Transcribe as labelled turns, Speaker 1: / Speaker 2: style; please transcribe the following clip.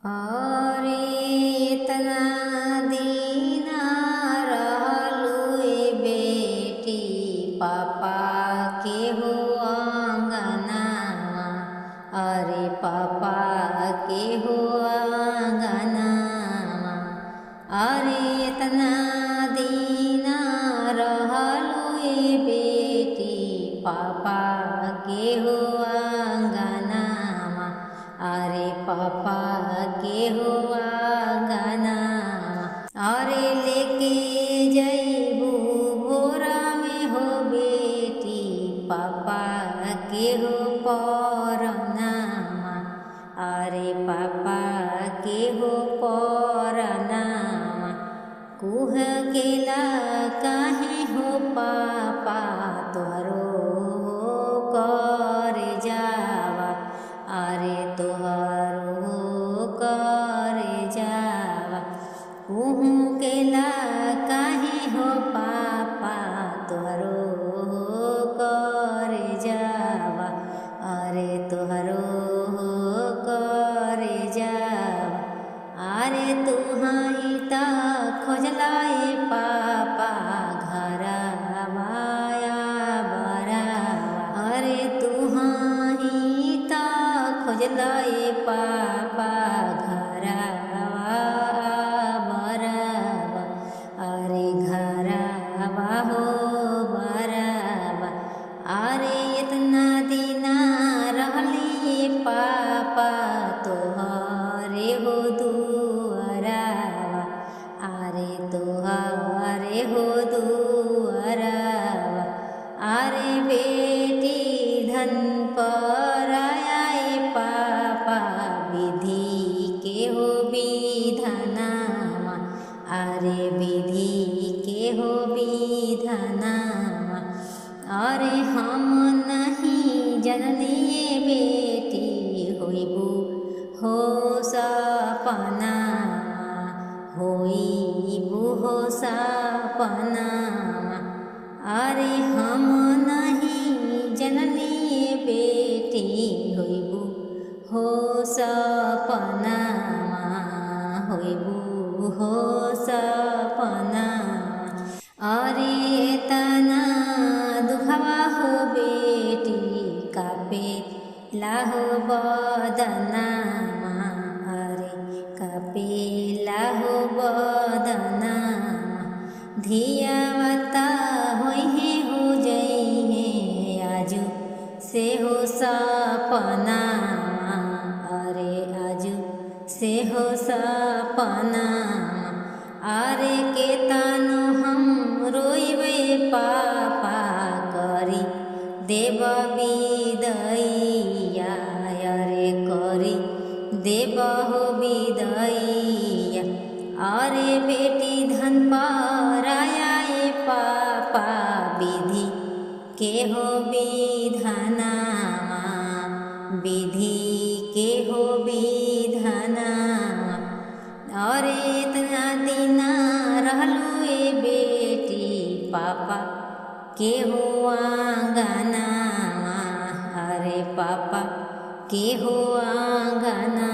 Speaker 1: अरे इतना दीना रहलू ए बेटी, पापा के हो अंगना। अरे पापा के हो अंगना। अरे इतना दीना रहलू ए बेटी, पापा के हो अंगना। अरे पापा के हो अंगना। अरे लेके जइबू बोरा में हो बेटी, पापा के हो परनामा। अरे पापा के हो परनामा। कुह केला काहे हो पापा, तोहरो कर जावा। अरे तोहरो कर जावा। कुह केला काहे हो पापा, तोहरो कर जावा। अरे तोहरो कर जावा। अरे तुहाई ता खोजलाए पापा, घरवा बरावा। अरे तुहाई ता खोजलाए पापा, घरवा बरावा। अरे घरवा हो बरावा। अरे इतना दीना रहली पापा, तोहरे हो दुअरावा। अरे तोहरे हो दुअरावा। अरे बेटी धन पर आए पापा, विधि के हो विधानामा। अरे विधि के हो विधानामा। अरे हम नहीं जननी बेटी, होइबू हो सपनामा। होइबू हो सपनामा। अरे हम नहीं जननी बेटी, होइबू हो सपनामा। होइबू हो सपनामा। अरे तना दुखवा हो बेटी, कापे लाहो बदनामा। अरे कापे लाहो बदनामा। धियावता होइहे हो जइहे आजू से हो सपनामा। अरे आजू से हो सपनामा। अरे के तानो हम रोइबे पापा, करी देव विदैया। अरे करी देव हो विदैया। अरे बेटी धन पर आए पापा, विधि के हो विधानामा। विधि के हो विधानामा। अरे इतना दीना रहलू ए बेटी, पापा के हो अंगनामा। अरे पापा के हो अंगना।